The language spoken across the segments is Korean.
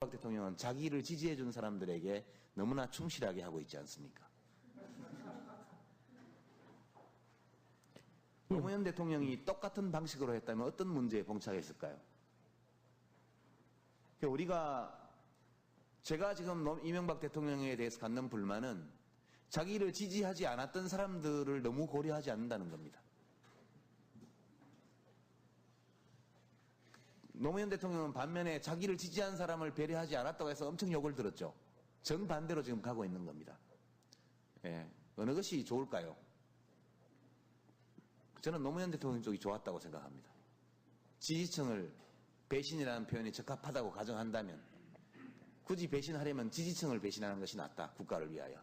이명박 대통령은 자기를 지지해준 사람들에게 너무나 충실하게 하고 있지 않습니까? 노무현 대통령이 똑같은 방식으로 했다면 어떤 문제에 봉착했을까요? 제가 지금 이명박 대통령에 대해서 갖는 불만은 자기를 지지하지 않았던 사람들을 너무 고려하지 않는다는 겁니다. 노무현 대통령은 반면에 자기를 지지한 사람을 배려하지 않았다고 해서 엄청 욕을 들었죠. 정반대로 지금 가고 있는 겁니다. 예, 어느 것이 좋을까요? 저는 노무현 대통령 쪽이 좋았다고 생각합니다. 지지층을 배신이라는 표현이 적합하다고 가정한다면 굳이 배신하려면 지지층을 배신하는 것이 낫다. 국가를 위하여.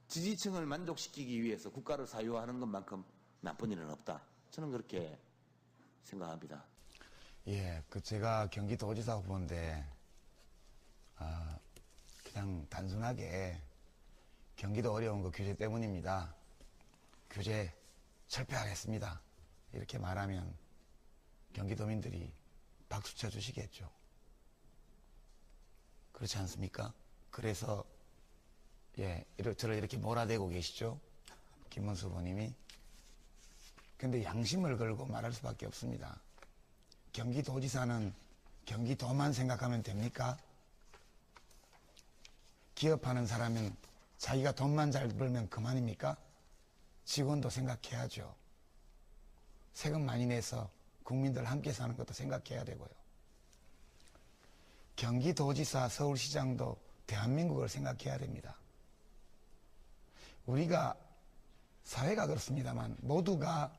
지지층을 만족시키기 위해서 국가를 사유화하는 것만큼 나쁜 일은 없다. 저는 그렇게 생각합니다. 예, 제가 경기도지사가 보는데 그냥 단순하게 경기도 어려운 거 규제 때문입니다. 규제 철폐하겠습니다. 이렇게 말하면 경기도민들이 박수 쳐주시겠죠. 그렇지 않습니까? 그래서 저를 이렇게 몰아대고 계시죠. 김문수 후보님이. 근데 양심을 걸고 말할 수밖에 없습니다. 경기도지사는 경기도만 생각하면 됩니까? 기업하는 사람은 자기가 돈만 잘 벌면 그만입니까? 직원도 생각해야죠. 세금 많이 내서 국민들 함께 사는 것도 생각해야 되고요. 경기도지사, 서울시장도 대한민국을 생각해야 됩니다. 우리가 사회가 그렇습니다만 모두가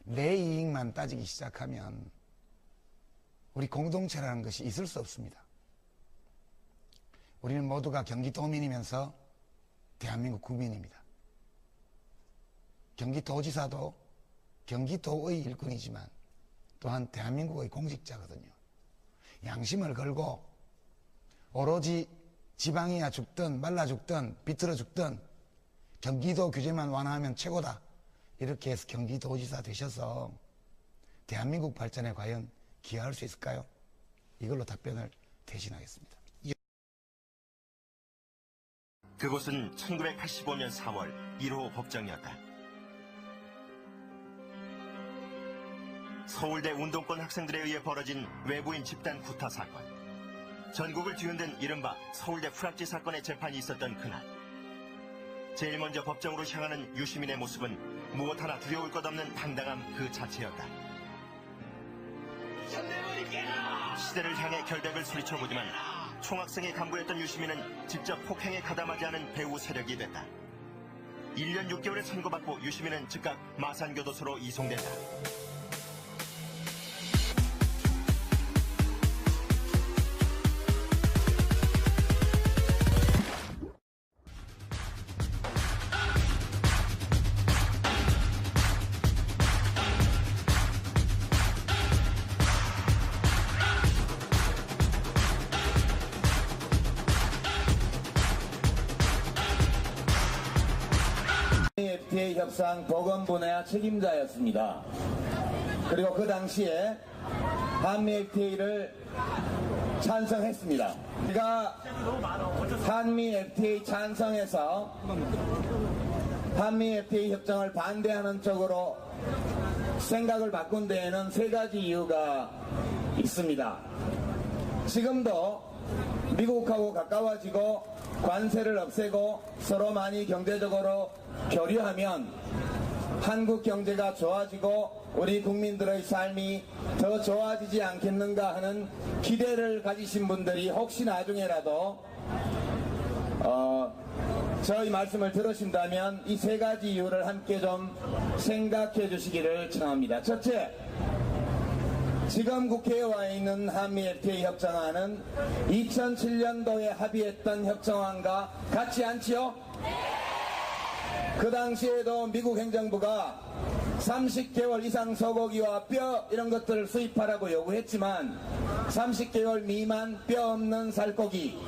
내 이익만 따지기 시작하면 우리 공동체라는 것이 있을 수 없습니다. 우리는 모두가 경기도민이면서 대한민국 국민입니다. 경기도지사도 경기도의 일꾼이지만 또한 대한민국의 공직자거든요. 양심을 걸고 오로지 지방이야 죽든 말라 죽든 비틀어 죽든 경기도 규제만 완화하면 최고다. 이렇게 해서 경기도지사 되셔서 대한민국 발전에 과연 기여할 수 있을까요? 이걸로 답변을 대신하겠습니다. 그곳은 1985년 4월 1호 법정이었다. 서울대 운동권 학생들에 의해 벌어진 외부인 집단 구타 사건. 전국을 뒤흔든 이른바 서울대 프락지 사건의 재판이 있었던 그날. 제일 먼저 법정으로 향하는 유시민의 모습은 무엇 하나 두려울 것 없는 당당함 그 자체였다. 시대를 향해 결백을 소리쳐보지만 총학생의 간부였던 유시민은 직접 폭행에 가담하지 않은 배우 세력이 됐다. 1년 6개월의 선고받고 유시민은 즉각 마산교도소로 이송된다. FTA 협상 보건 분야 책임자였습니다. 그리고 그 당시에 한미 FTA를 찬성했습니다. 제가 한미 FTA 찬성해서 한미 FTA 협정을 반대하는 쪽으로 생각을 바꾼 데에는 세 가지 이유가 있습니다. 지금도 미국하고 가까워지고 관세를 없애고 서로 많이 경제적으로 교류하면 한국 경제가 좋아지고 우리 국민들의 삶이 더 좋아지지 않겠는가 하는 기대를 가지신 분들이 혹시 나중에라도 저희 말씀을 들으신다면 이 세 가지 이유를 함께 좀 생각해 주시기를 청합니다. 첫째, 지금 국회에 와 있는 한미 FTA 협정안은 2007년도에 합의했던 협정안과 같지 않지요? 그 당시에도 미국 행정부가 30개월 이상 소고기와 뼈 이런 것들을 수입하라고 요구했지만 30개월 미만 뼈 없는 살코기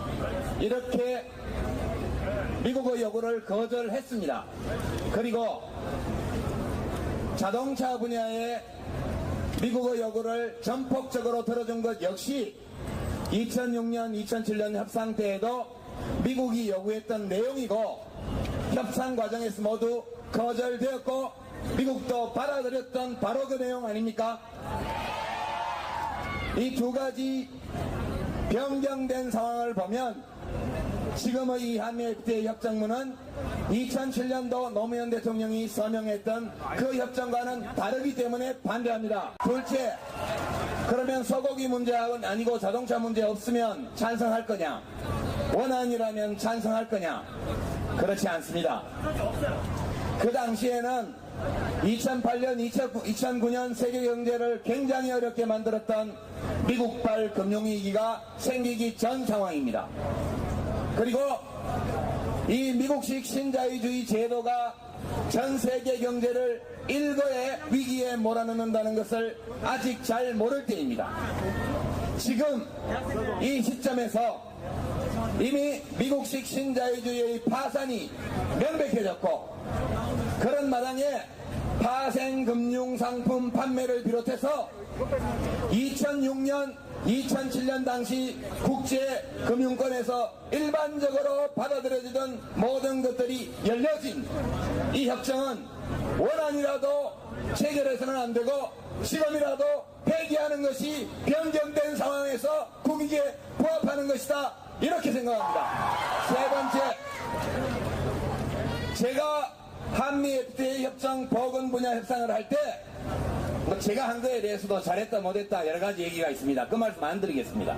이렇게 미국의 요구를 거절했습니다. 그리고 자동차 분야에 미국의 요구를 전폭적으로 들어준 것 역시 2006년, 2007년 협상 때에도 미국이 요구했던 내용이고 협상 과정에서 모두 거절되었고 미국도 받아들였던 바로 그 내용 아닙니까? 이 두 가지 변경된 상황을 보면 지금의 이 한미 FTA 협정문은 2007년도 노무현 대통령이 서명했던 그 협정과는 다르기 때문에 반대합니다. 둘째, 그러면 소고기 문제는 아니고 자동차 문제 없으면 찬성할 거냐? 원안이라면 찬성할 거냐? 그렇지 않습니다. 그 당시에는 2008년, 2009년 세계 경제를 굉장히 어렵게 만들었던 미국발 금융위기가 생기기 전 상황입니다. 그리고 이 미국식 신자유주의 제도가 전 세계 경제를 일거에 위기에 몰아넣는다는 것을 아직 잘 모를 때입니다. 지금 이 시점에서 이미 미국식 신자유주의의 파산이 명백해졌고 그런 마당에 파생금융상품 판매를 비롯해서 2006년, 2007년 당시 국제금융권에서 일반적으로 받아들여지던 모든 것들이 열려진 이 협정은 원안이라도 체결해서는 안 되고 지금이라도 폐기하는 것이 변경된 상황에서 국익에 부합하는 것이다. 이렇게 생각합니다. 세 번째, 제가 한미 FTA 협정 보건 분야 협상을 할 때 제가 한 거에 대해서도 잘했다 못했다 여러 가지 얘기가 있습니다. 그 말씀 안 드리겠습니다.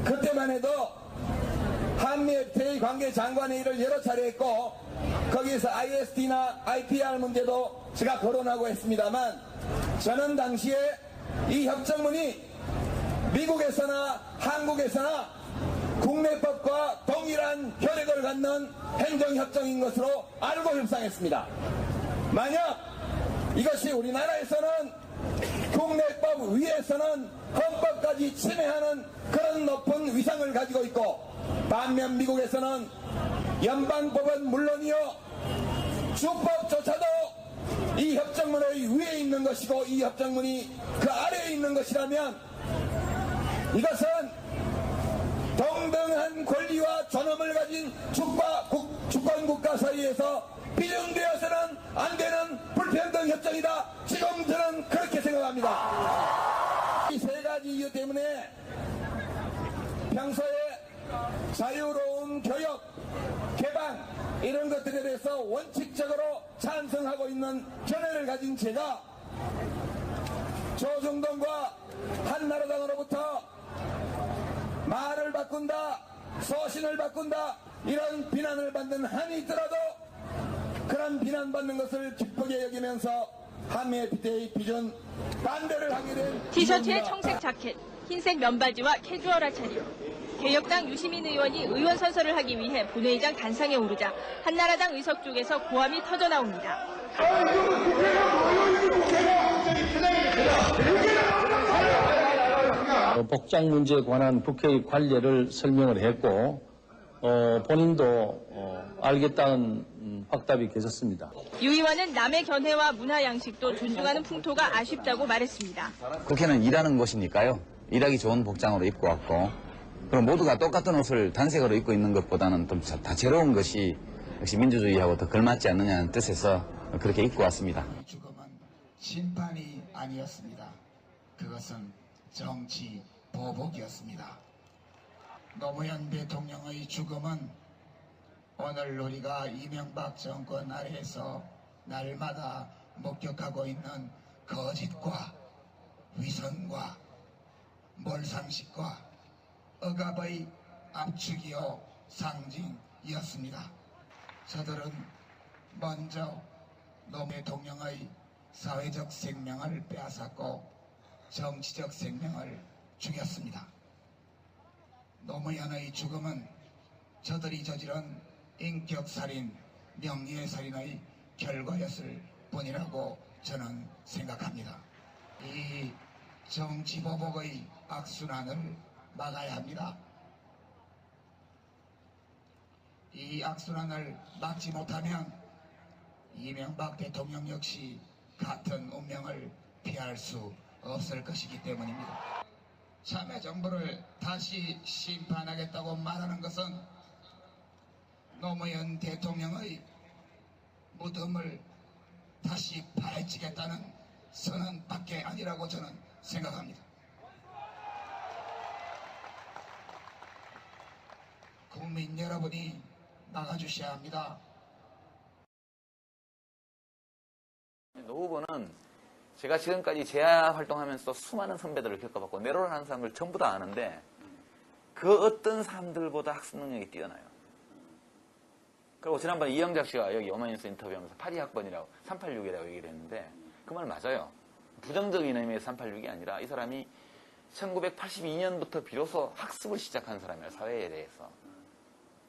그때만 해도 한미 FTA 관계 장관회의를 여러 차례 했고 거기에서 ISD나 IPR 문제도 제가 거론하고 했습니다만 저는 당시에 이 협정문이 미국에서나 한국에서나 국내법과 동일한 효력을 갖는 행정협정인 것으로 알고 협상했습니다. 만약 이것이 우리나라에서는 국내법 위에서는 헌법까지 침해하는 그런 높은 위상을 가지고 있고 반면 미국에서는 연방법은 물론이요 주법조차도 이 협정문의 위에 있는 것이고 이 협정문이 그 아래에 있는 것이라면 이것은 동등한 권리와 존엄을 가진 주권국가 사이에서 비준되어서는 안 되는 불평등 협정이다. 지금 저는 그렇게 생각합니다. 이 세 가지 이유 때문에 평소에 자유로운 교육, 개방 이런 것들에 대해서 원칙적으로 찬성하고 있는 견해를 가진 제가 조중동과 한나라당으로부터 말을 바꾼다, 소신을 바꾼다 이런 비난을 받는 한이 있더라도 그런 비난받는 것을 기쁘게 여기면서 한미 FTA 비준 반대를 하게 된 티셔츠에 청색 자켓, 흰색 면바지와 캐주얼한 차림. 개혁당 유시민 의원이 의원 선서를 하기 위해 본회의장 단상에 오르자 한나라당 의석 쪽에서 고함이 터져나옵니다. 복장 문제에 관한 국회의 관례를 설명을 했고 본인도 알겠다는 확답이 계셨습니다. 유 의원은 남의 견해와 문화 양식도 존중하는 풍토가 아쉽다고 말했습니다. 국회는 일하는 곳이니까요. 일하기 좋은 복장으로 입고 왔고 그럼 모두가 똑같은 옷을 단색으로 입고 있는 것보다는 좀 다채로운 것이 역시 민주주의하고 더 걸맞지 않느냐는 뜻에서 그렇게 입고 왔습니다. 죽음은 심판이 아니었습니다. 그것은 정치 보복이었습니다. 노무현 대통령의 죽음은 오늘 우리가 이명박 정권 아래에서 날마다 목격하고 있는 거짓과 위선과 몰상식과 억압의 압축이요 상징이었습니다. 저들은 먼저 노무현 대통령의 사회적 생명을 빼앗았고 정치적 생명을 죽였습니다. 노무현의 죽음은 저들이 저지른 인격살인, 명예살인의 결과였을 뿐이라고 저는 생각합니다. 이 정치보복의 악순환을 막아야 합니다. 이 악순환을 막지 못하면 이명박 대통령 역시 같은 운명을 피할 수 없을 것이기 때문입니다. 참여정부를 다시 심판하겠다고 말하는 것은 노무현 대통령의 무덤을 다시 파헤치겠다는 선언밖에 아니라고 저는 생각합니다. 국민 여러분이 막아주셔야 합니다. 노 후보는 제가 지금까지 재야 활동하면서 수많은 선배들을 겪어봤고 내로라는 사람들 전부 다 아는데 그 어떤 사람들보다 학습 능력이 뛰어나요. 그리고 지난번에 이영작 씨가 여기 오마이뉴스 인터뷰하면서 82학번이라고 386이라고 얘기를 했는데 그 말 맞아요. 부정적인 의미의 386이 아니라 이 사람이 1982년부터 비로소 학습을 시작한 사람이에요. 사회에 대해서.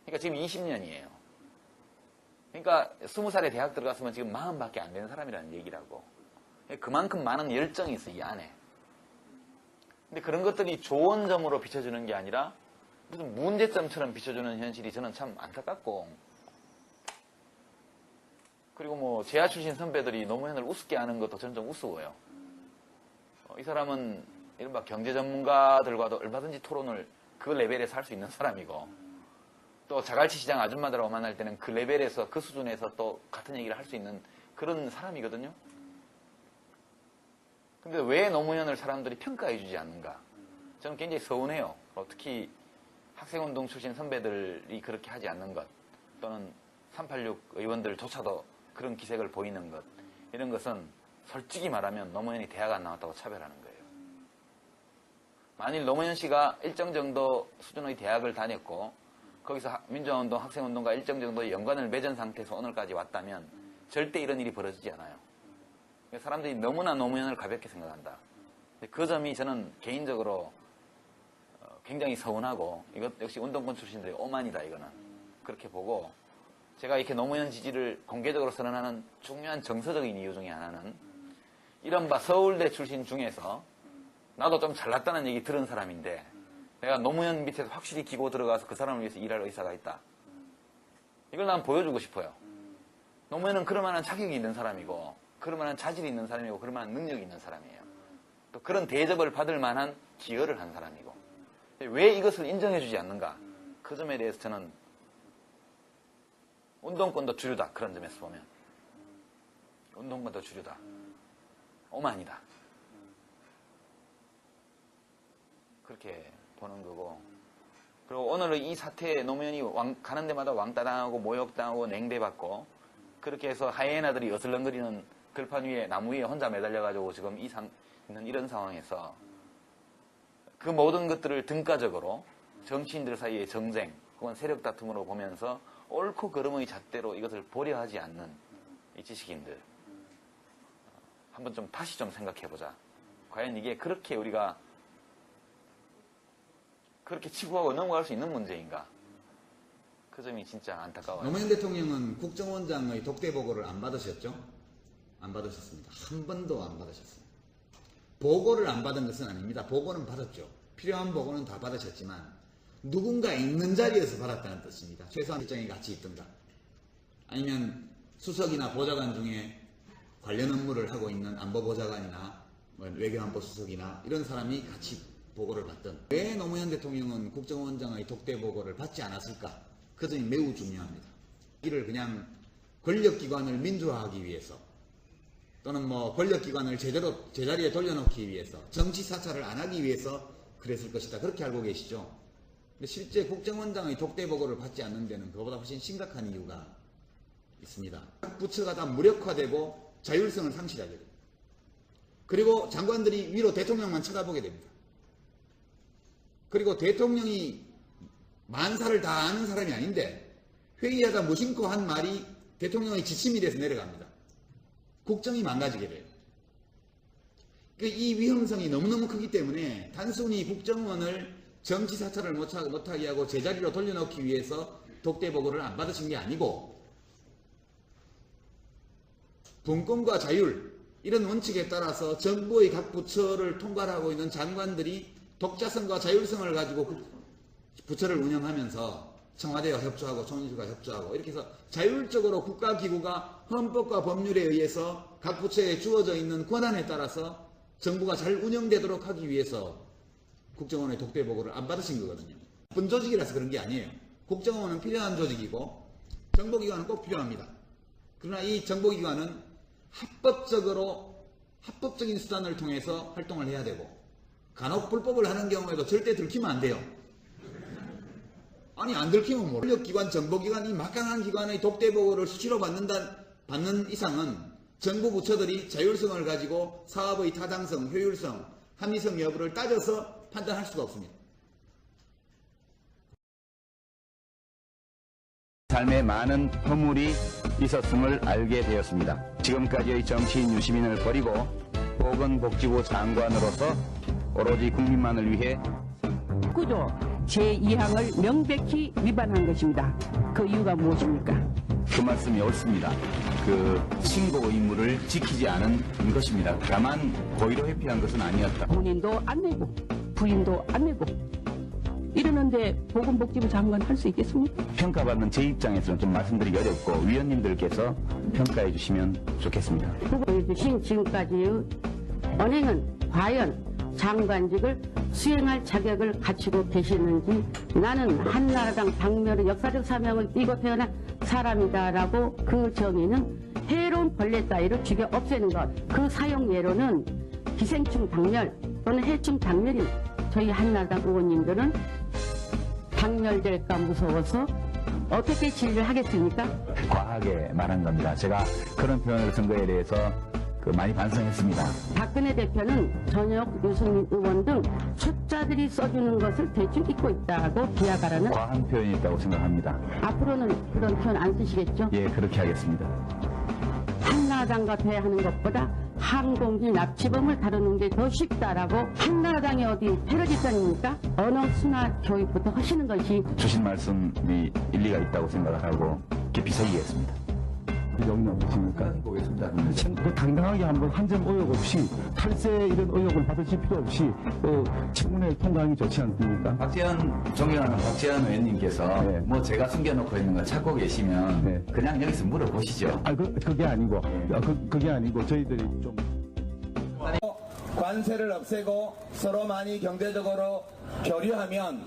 그러니까 지금 20년이에요. 그러니까 20살에 대학 들어갔으면 지금 40밖에 안 되는 사람이라는 얘기라고. 그만큼 많은 열정이 있어, 이 안에. 근데 그런 것들이 좋은 점으로 비춰주는 게 아니라 무슨 문제점처럼 비춰주는 현실이 저는 참 안타깝고, 그리고 뭐 재야 출신 선배들이 노무현을 우습게 하는 것도 저는 좀 우스워요. 이 사람은 이른바 경제 전문가들과도 얼마든지 토론을 그 레벨에서 할 수 있는 사람이고, 또 자갈치 시장 아줌마들하고 만날 때는 그 레벨에서, 그 수준에서 또 같은 얘기를 할 수 있는 그런 사람이거든요. 근데 왜 노무현을 사람들이 평가해 주지 않는가? 저는 굉장히 서운해요. 특히 학생운동 출신 선배들이 그렇게 하지 않는 것, 또는 386 의원들조차도 그런 기색을 보이는 것, 이런 것은 솔직히 말하면 노무현이 대학 안 나왔다고 차별하는 거예요. 만일 노무현 씨가 일정 정도 수준의 대학을 다녔고 거기서 민주화운동, 학생운동과 일정 정도의 연관을 맺은 상태에서 오늘까지 왔다면 절대 이런 일이 벌어지지 않아요. 사람들이 너무나 노무현을 가볍게 생각한다. 그 점이 저는 개인적으로 굉장히 서운하고, 이것 역시 운동권 출신들의 오만이다, 이거는. 그렇게 보고, 제가 이렇게 노무현 지지를 공개적으로 선언하는 중요한 정서적인 이유 중에 하나는 이른바 서울대 출신 중에서 나도 좀 잘났다는 얘기 들은 사람인데 내가 노무현 밑에서 확실히 기고 들어가서 그 사람을 위해서 일할 의사가 있다. 이걸 난 보여주고 싶어요. 노무현은 그럴 만한 자격이 있는 사람이고, 그럴 만한 자질이 있는 사람이고, 그럴 만한 능력이 있는 사람이에요. 또 그런 대접을 받을 만한 기여를 한 사람이고, 왜 이것을 인정해주지 않는가? 그 점에 대해서 저는 운동권도 주류다, 그런 점에서 보면. 운동권도 주류다. 오만이다. 그렇게 보는 거고. 그리고 오늘은 이 사태에 노무현이 가는 데마다 왕따당하고 모욕당하고 냉대받고, 그렇게 해서 하이에나들이 어슬렁거리는 들판 위에, 나무 위에 혼자 매달려가지고 지금 있는 이런 상황에서 그 모든 것들을 등가적으로 정치인들 사이의 정쟁 혹은 세력 다툼으로 보면서 옳고 그름의 잣대로 이것을 보려 하지 않는 이 지식인들, 한번 좀 다시 좀 생각해보자. 과연 이게 그렇게 우리가 그렇게 치부하고 넘어갈 수 있는 문제인가? 그 점이 진짜 안타까워요. 노무현 대통령은 국정원장의 독대 보고를 안 받으셨죠? 안 받으셨습니다. 한 번도 안 받으셨습니다. 보고를 안 받은 것은 아닙니다. 보고는 받았죠. 필요한 보고는 다 받으셨지만 누군가 있는 자리에서 받았다는 뜻입니다. 최소한 일정이 같이 있던가, 아니면 수석이나 보좌관 중에 관련 업무를 하고 있는 안보보좌관이나 외교안보 수석이나 이런 사람이 같이 보고를 받던, 왜 노무현 대통령은 국정원장의 독대 보고를 받지 않았을까? 그 점이 매우 중요합니다. 이를 그냥 권력기관을 민주화하기 위해서, 또는 권력기관을 제대로 제자리에 돌려놓기 위해서, 정치 사찰을 안 하기 위해서 그랬을 것이다, 그렇게 알고 계시죠? 근데 실제 국정원장의 독대 보고를 받지 않는 데는 그거보다 훨씬 심각한 이유가 있습니다. 각 부처가 다 무력화되고 자율성을 상실하게 됩니다. 그리고 장관들이 위로 대통령만 쳐다보게 됩니다. 그리고 대통령이 만사를 다 아는 사람이 아닌데 회의하다 무심코 한 말이 대통령의 지침이 돼서 내려갑니다. 국정이 망가지게 돼요. 이 위험성이 너무너무 크기 때문에 단순히 국정원을 정치 사찰을 못하게 하고 제자리로 돌려놓기 위해서 독대 보고를 안 받으신 게 아니고, 분권과 자율, 이런 원칙에 따라서 정부의 각 부처를 통괄하고 있는 장관들이 독자성과 자율성을 가지고 부처를 운영하면서 청와대와 협조하고 총리실과 협조하고 이렇게 해서 자율적으로 국가기구가 헌법과 법률에 의해서 각 부처에 주어져 있는 권한에 따라서 정부가 잘 운영되도록 하기 위해서 국정원의 독대 보고를 안 받으신 거거든요. 나쁜 조직이라서 그런 게 아니에요. 국정원은 필요한 조직이고 정보기관은 꼭 필요합니다. 그러나 이 정보기관은 합법적인 수단을 통해서 활동을 해야 되고 간혹 불법을 하는 경우에도 절대 들키면 안 돼요. 아니 안 들키면 뭐 권력기관, 정보기관 이 막강한 기관의 독대 보고를 수시로 받는 이상은 정부 부처들이 자율성을 가지고 사업의 타당성, 효율성, 합리성 여부를 따져서 판단할 수가 없습니다. 삶에 많은 허물이 있었음을 알게 되었습니다. 지금까지의 정치인 유시민을 버리고 보건복지부 장관으로서 오로지 국민만을 위해 구조 제2항을 명백히 위반한 것입니다. 그 이유가 무엇입니까? 그 말씀이 옳습니다. 그 신고 의무를 지키지 않은 것입니다. 다만 고의로 회피한 것은 아니었다. 본인도 안 내고 부인도 안 내고 이러는데 보건복지부 장관 할 수 있겠습니까? 평가받는 제 입장에서는 좀 말씀드리기 어렵고 위원님들께서 평가해 주시면 좋겠습니다. 후보해 주신 지금까지의 언행은 과연 장관직을 수행할 자격을 갖추고 계시는지 나는 한나라당 당면의 역사적 사명을 띠고 태어난 사람이다라고 그 정의는 해로운 벌레 따위를 죽여 없애는 것. 그 사용 예로는 기생충 당멸 또는 해충 당멸인 저희 한나라당 의원님들은 당멸될까 무서워서 어떻게 진료를 하겠습니까? 과하게 말한 겁니다. 제가 그런 표현을 쓴 거에 대해서 많이 반성했습니다. 박근혜 대표는 전역 유승민 의원 등 초짜들이 써주는 것을 대충 잊고 있다고 비하가라는 과한 표현이 있다고 생각합니다. 앞으로는 그런 표현 안 쓰시겠죠? 예, 그렇게 하겠습니다. 한나라당과 대하는 것보다 항공기 납치범을 다루는 게 더 쉽다라고 한나라당이 어디 패러디선입니까? 언어 순화 교육부터 하시는 것이 주신 말씀이 일리가 있다고 생각을 하고 깊이 새기겠습니다. 영향 없으십니까? 보겠습니다. 당당하게 한번 한 점 의혹 없이 탈세 이런 의혹을 받으실 필요 없이 청문회 통과하기 좋지 않습니까? 존경하는 박지원 의원님께서 네. 뭐 제가 숨겨놓고 있는 거 찾고 계시면 네. 그냥 여기서 물어보시죠. 그게 아니고 그게 아니고 저희들이 좀 관세를 없애고 서로 많이 경제적으로 교류하면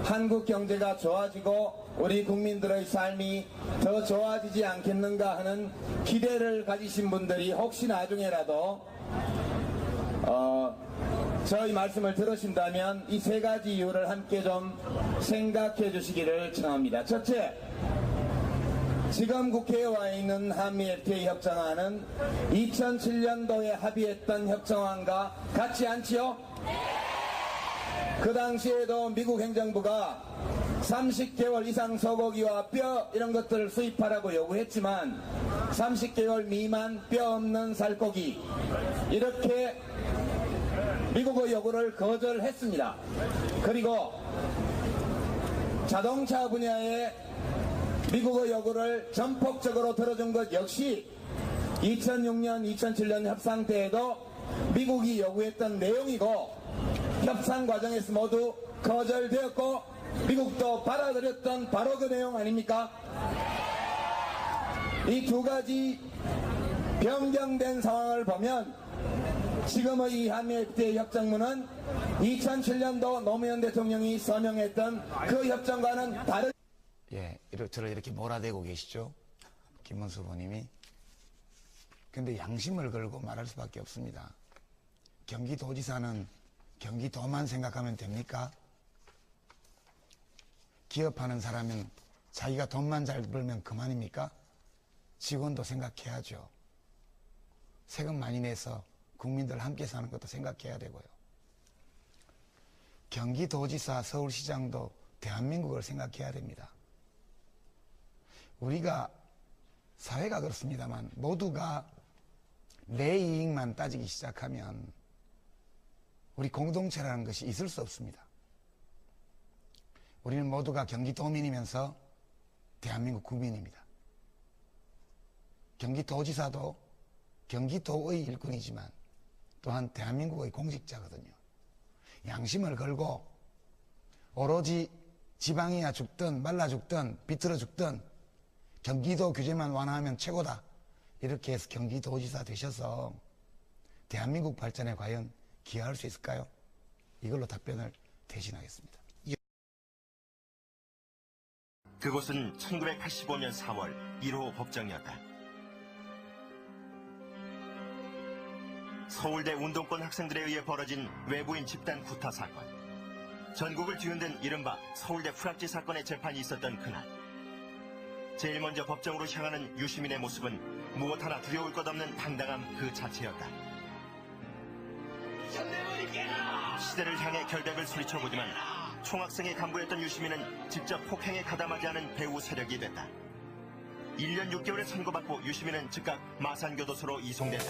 한국 경제가 좋아지고 우리 국민들의 삶이 더 좋아지지 않겠는가 하는 기대를 가지신 분들이 혹시 나중에라도 저희 말씀을 들으신다면 이 세 가지 이유를 함께 좀 생각해 주시기를 청합니다. 첫째, 지금 국회에 와 있는 한미 FTA 협정안은 2007년도에 합의했던 협정안과 같지 않지요? 그 당시에도 미국 행정부가 30개월 이상 소고기와 뼈 이런 것들을 수입하라고 요구했지만 30개월 미만 뼈 없는 살코기 이렇게 미국의 요구를 거절했습니다. 그리고 자동차 분야에 미국의 요구를 전폭적으로 들어준 것 역시 2006년, 2007년 협상 때에도 미국이 요구했던 내용이고 협상 과정에서 모두 거절되었고 미국도 받아들였던 바로 그 내용 아닙니까? 이 두 가지 변경된 상황을 보면 지금의 이 한미 FTA 협정문은 2007년도 노무현 대통령이 서명했던 그 협정과는 다른 예, 저를 이렇게 몰아대고 계시죠? 김문수 후보님이. 근데 양심을 걸고 말할 수밖에 없습니다. 경기도지사는 경기도만 생각하면 됩니까? 기업하는 사람은 자기가 돈만 잘 벌면 그만입니까? 직원도 생각해야죠. 세금 많이 내서 국민들 함께 사는 것도 생각해야 되고요. 경기도지사, 서울시장도 대한민국을 생각해야 됩니다. 우리가 사회가 그렇습니다만 모두가 내 이익만 따지기 시작하면 우리 공동체라는 것이 있을 수 없습니다. 우리는 모두가 경기도민이면서 대한민국 국민입니다. 경기도지사도 경기도의 일꾼이지만 또한 대한민국의 공직자거든요. 양심을 걸고 오로지 지방이야 죽든 말라 죽든 비틀어 죽든 경기도 규제만 완화하면 최고다. 이렇게 해서 경기도지사 되셔서 대한민국 발전에 과연 기여할 수 있을까요? 이걸로 답변을 대신하겠습니다. 그곳은 1985년 4월 1호 법정이었다. 서울대 운동권 학생들에 의해 벌어진 외부인 집단 구타 사건. 전국을 뒤흔든 이른바 서울대 프락지 사건의 재판이 있었던 그날. 제일 먼저 법정으로 향하는 유시민의 모습은 무엇 하나 두려울 것 없는 당당함 그 자체였다. 시대를 향해 결백을 소리쳐보지만 총학생의 간부였던 유시민은 직접 폭행에 가담하지 않은 배우 세력이 됐다. 1년 6개월의 선고받고 유시민은 즉각 마산교도소로 이송된다.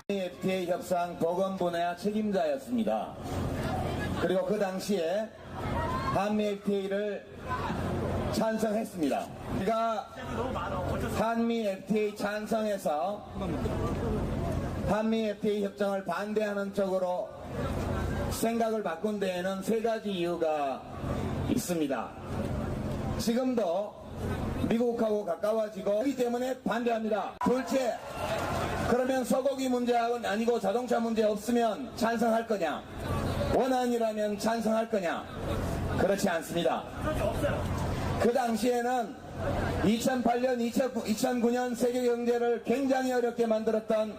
FTA 협상 보건 분야 책임자였습니다. 그리고 그 당시에 한미 FTA를 찬성했습니다. 제가 한미 FTA 찬성해서 한미 FTA 협정을 반대하는 쪽으로 생각을 바꾼 데에는 세 가지 이유가 있습니다. 지금도 미국하고 가까워지고 있기 때문에 반대합니다. 둘째, 그러면 소고기 문제하고는 아니고 자동차 문제 없으면 찬성할 거냐? 원안이라면 찬성할 거냐? 그렇지 않습니다. 그 당시에는 2008년, 2009년 세계 경제를 굉장히 어렵게 만들었던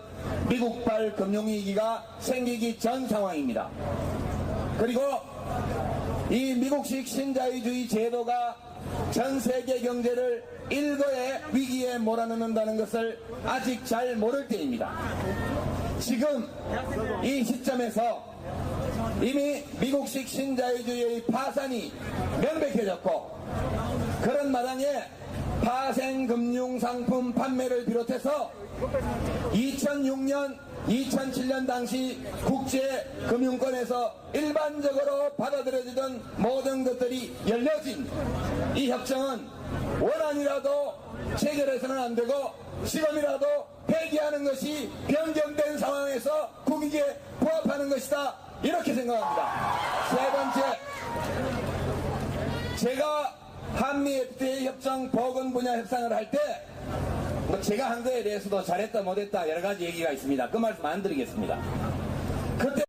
미국발 금융위기가 생기기 전 상황입니다. 그리고 이 미국식 신자유주의 제도가 전 세계 경제를 일거에 위기에 몰아넣는다는 것을 아직 잘 모를 때입니다. 지금 이 시점에서 이미 미국식 신자유주의의 파산이 명백해졌고 그런 마당에 파생금융상품 판매를 비롯해서 2006년 2007년 당시 국제금융권에서 일반적으로 받아들여지던 모든 것들이 열려진 이 협정은 원안이라도 체결해서는 안 되고 지금이라도 폐기하는 것이 변경된 상황에서 국익에 부합하는 것이다 이렇게 생각합니다. 세 번째, 제가 한미 FTA 협정 보건 분야 협상을 할 때 제가 한 거에 대해서도 잘했다 못했다 여러 가지 얘기가 있습니다. 그 말씀 안 드리겠습니다. 그때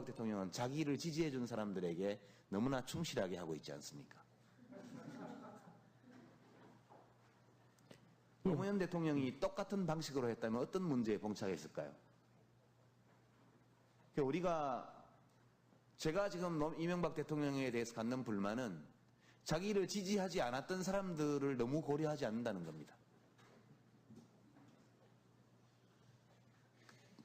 대통령은 자기를 지지해준 사람들에게 너무나 충실하게 하고 있지 않습니까? 노무현 대통령이 똑같은 방식으로 했다면 어떤 문제에 봉착했을까요? 제가 지금 이명박 대통령에 대해서 갖는 불만은 자기를 지지하지 않았던 사람들을 너무 고려하지 않는다는 겁니다.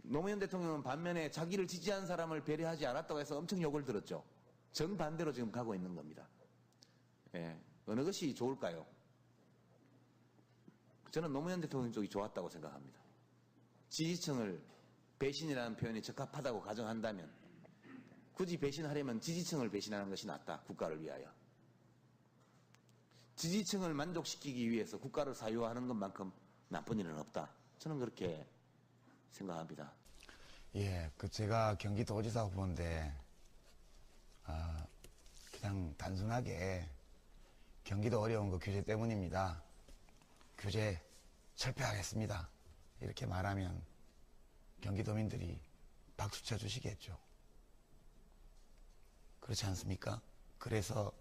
노무현 대통령은 반면에 자기를 지지한 사람을 배려하지 않았다고 해서 엄청 욕을 들었죠. 정반대로 지금 가고 있는 겁니다. 예, 어느 것이 좋을까요? 저는 노무현 대통령 쪽이 좋았다고 생각합니다. 지지층을 배신이라는 표현이 적합하다고 가정한다면 굳이 배신하려면 지지층을 배신하는 것이 낫다. 국가를 위하여. 지지층을 만족시키기 위해서 국가를 사유화하는 것만큼 나쁜 일은 없다. 저는 그렇게 생각합니다. 예, 제가 경기도지사 후보인데 그냥 단순하게 경기도 어려운 거 규제 때문입니다. 규제 철폐하겠습니다. 이렇게 말하면 경기도민들이 박수 쳐주시겠죠. 그렇지 않습니까? 그래서